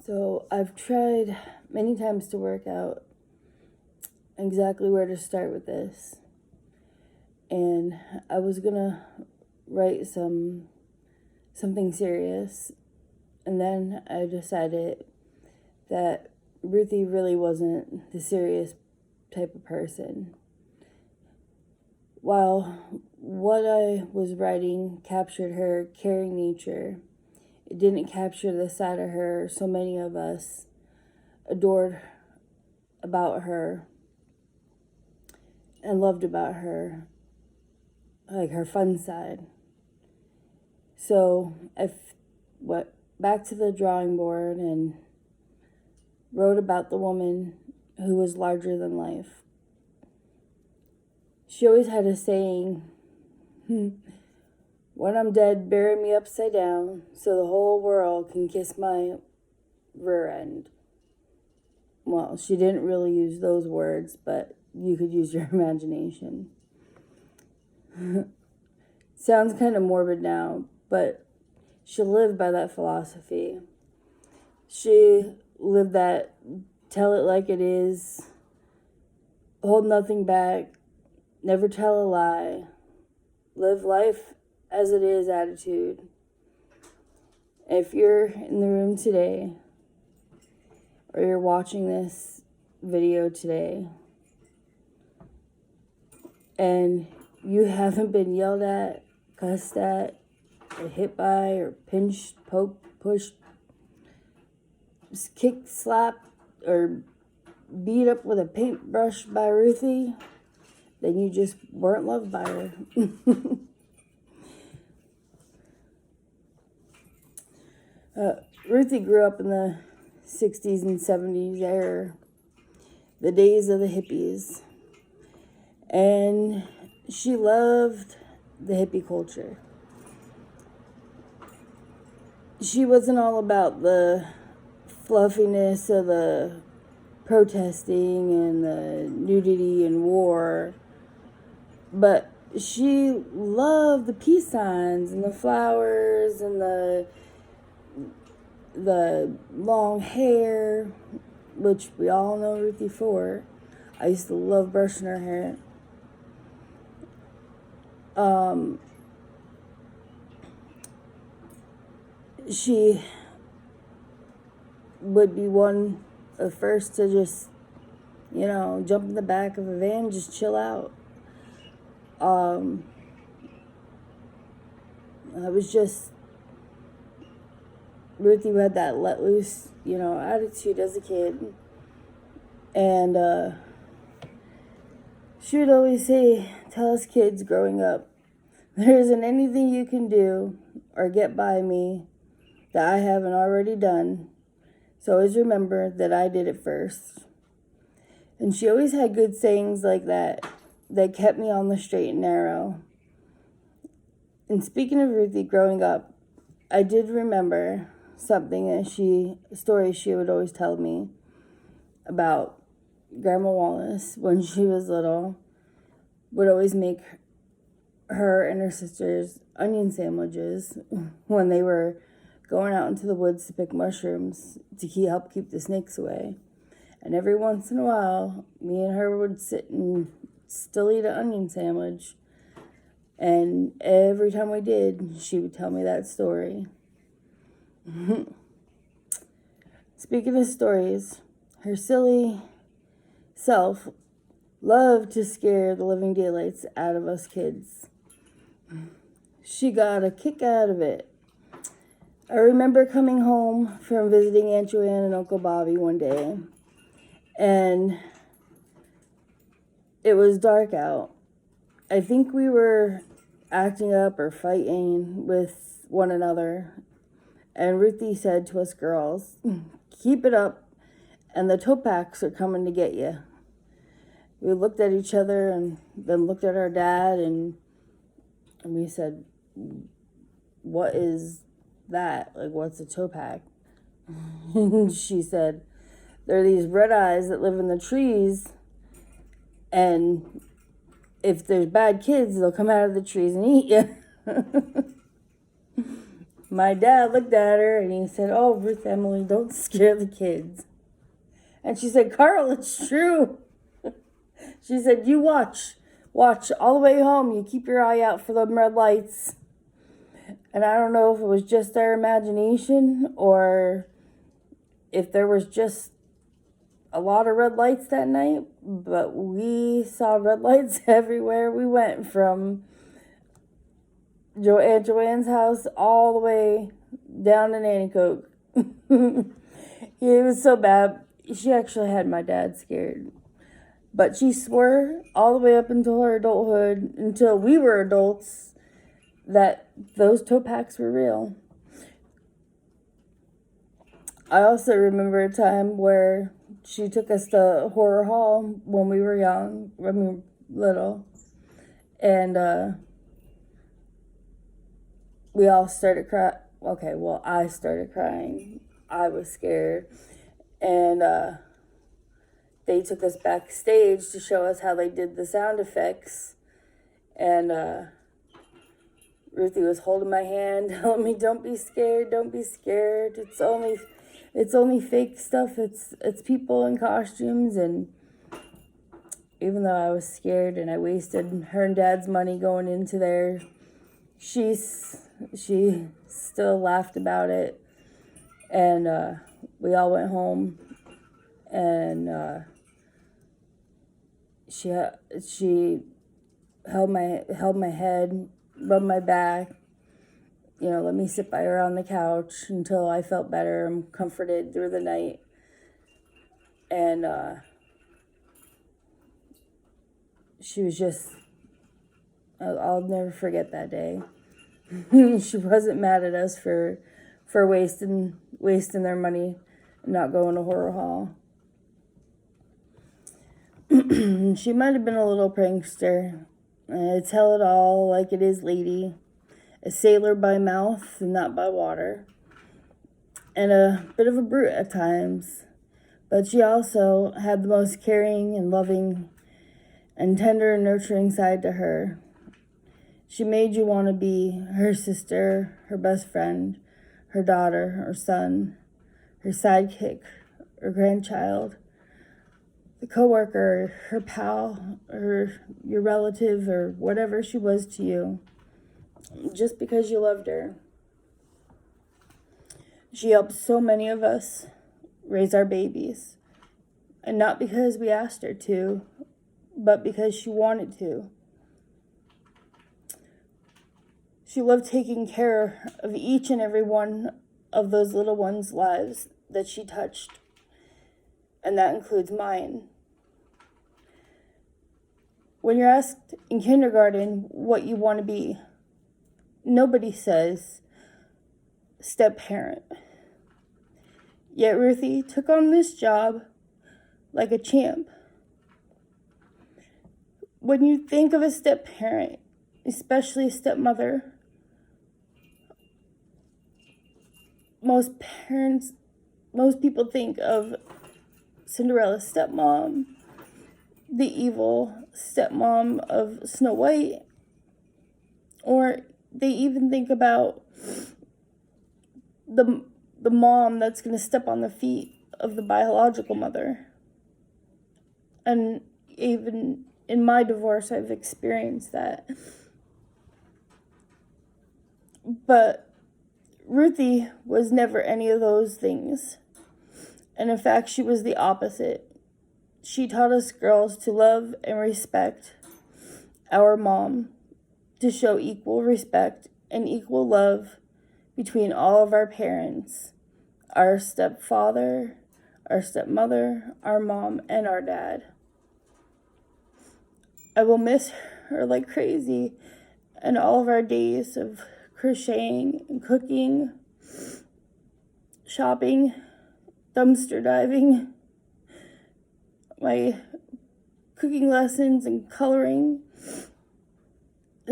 So I've tried many times to work out exactly where to start with this. And I was gonna write something serious, and then I decided that Ruthie really wasn't the serious type of person. While what I was writing captured her caring nature, it didn't capture the side of her so many of us adored about her and loved about her, like her fun side. So I went back to the drawing board and wrote about the woman who was larger than life. She always had a saying, when I'm dead, bury me upside down so the whole world can kiss my rear end. Well, she didn't really use those words, but you could use your imagination. Sounds kind of morbid now, but she lived by that philosophy. She lived that tell it like it is, hold nothing back, never tell a lie, live life as it is attitude. If you're in the room today, or you're watching this video today, and you haven't been yelled at, cussed at, or hit by, or pinched, poked, pushed, kicked, slapped, or beat up with a paintbrush by Ruthie, then you just weren't loved by her. Ruthie grew up in the 60s and 70s era, the days of the hippies. And she loved the hippie culture. She wasn't all about the fluffiness of the protesting and the nudity and war, but she loved the peace signs and the flowers and the long hair, which we all know Ruthie for. I used to love brushing her hair. She would be one of the first to just, jump in the back of a van, just chill out. I was just, Ruthie had that let loose, attitude as a kid. And she would always tell us kids growing up, there isn't anything you can do or get by me that I haven't already done. So always remember that I did it first. And she always had good sayings like that kept me on the straight and narrow. And speaking of Ruthie growing up, I did remember something a story she would always tell me about Grandma Wallace when she was little. Would always make her and her sisters onion sandwiches when they were going out into the woods to pick mushrooms to help keep the snakes away. And every once in a while, me and her would sit and still eat an onion sandwich. And every time we did, she would tell me that story. Speaking of stories, her silly self loved to scare the living daylights out of us kids. She got a kick out of it. I remember coming home from visiting Aunt Joanne and Uncle Bobby one day, and it was dark out. I think we were acting up or fighting with one another, and Ruthie said to us girls, keep it up, and the Topaks are coming to get you. We looked at each other and then looked at our dad, and we said, what is that? Like, what's a Topak? And she said, there are these red eyes that live in the trees, and if there's bad kids, they'll come out of the trees and eat you. my dad looked at her and he said, "Oh, Ruth Emily, don't scare the kids." And she said, "Carl, it's true." She said, "You watch all the way home. You keep your eye out for the red lights." And I don't know if it was just our imagination or if there was just a lot of red lights that night, but we saw red lights everywhere we went, from Aunt Joanne's house all the way down to Nanticoke. It was so bad. She actually had my dad scared. But she swore all the way up until her adulthood, until we were adults, that those toe packs were real. I also remember a time where she took us to Horror Hall when we were young, little. And we all started crying. Okay, well, I started crying. I was scared. And they took us backstage to show us how they did the sound effects. And Ruthie was holding my hand, telling me, "Don't be scared, don't be scared. It's only fake stuff. It's people in costumes." And even though I was scared and I wasted her and Dad's money going into there, she still laughed about it. And we all went home, and she held my head, rubbed my back, let me sit by her on the couch until I felt better and comforted through the night. And she was just, I'll never forget that day. She wasn't mad at us for wasting their money and not going to Horror Hall. She might have been a little prankster. Tell it all like it is, lady. A sailor by mouth and not by water. And a bit of a brute at times. But she also had the most caring and loving and tender and nurturing side to her. She made you want to be her sister, her best friend, her daughter, her son, her sidekick, her grandchild, the coworker, her pal, or your relative, or whatever she was to you, just because you loved her. She helped so many of us raise our babies, and not because we asked her to, but because she wanted to. She loved taking care of each and every one of those little ones' lives that she touched, and that includes mine. When you're asked in kindergarten what you want to be, nobody says step-parent. Yet Ruthie took on this job like a champ. When you think of a step-parent, especially a stepmother, most people think of Cinderella's stepmom, the evil stepmom of Snow White, or they even think about the mom that's going to step on the feet of the biological mother. And even in my divorce, I've experienced that. But Ruthie was never any of those things. And in fact, she was the opposite. She taught us girls to love and respect our mom, to show equal respect and equal love between all of our parents, our stepfather, our stepmother, our mom, and our dad. I will miss her like crazy, and all of our days of crocheting and cooking, shopping, dumpster diving, my cooking lessons and coloring,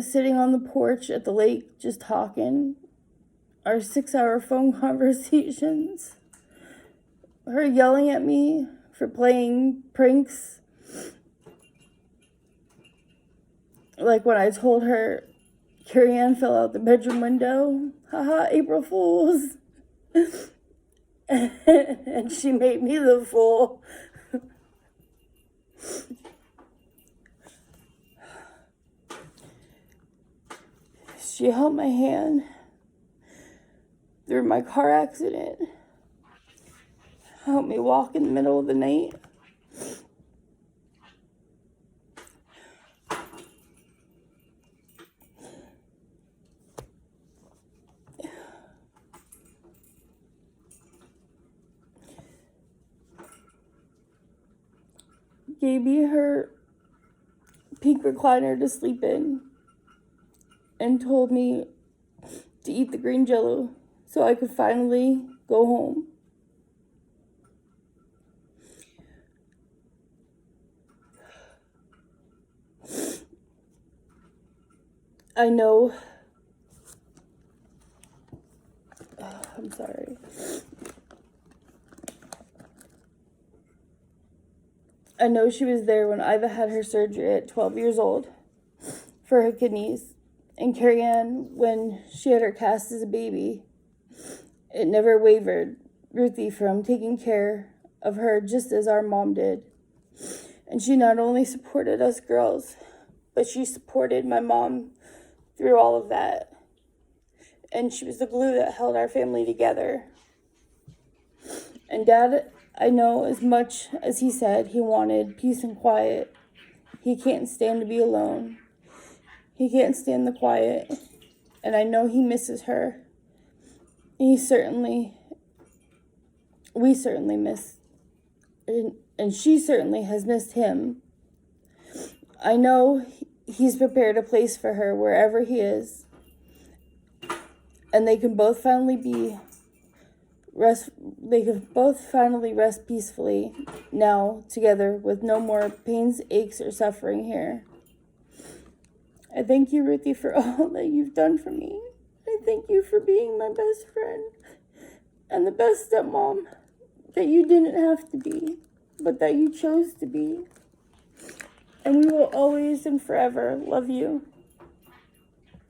sitting on the porch at the lake just talking, our 6-hour phone conversations, her yelling at me for playing pranks, like when I told her Carrie Ann fell out the bedroom window, Haha, April Fools. And she made me the fool. She held my hand through my car accident, helped me walk in the middle of the night. Gave me her pink recliner to sleep in and told me to eat the green jello so I could finally go home. I know, I'm sorry. I know she was there when Iva had her surgery at 12 years old for her kidneys, and Carrie Ann when she had her cast as a baby. It never wavered Ruthie from taking care of her just as our mom did. And she not only supported us girls, but she supported my mom through all of that. And she was the glue that held our family together. And Dad, I know as much as he said he wanted peace and quiet, he can't stand to be alone. He can't stand the quiet. And I know he misses her. We certainly miss, and she certainly has missed him. I know he's prepared a place for her wherever he is. And they can both finally rest peacefully now together with no more pains, aches, or suffering here. I thank you, Ruthie, for all that you've done for me. I thank you for being my best friend and the best stepmom that you didn't have to be, but that you chose to be. And we will always and forever love you.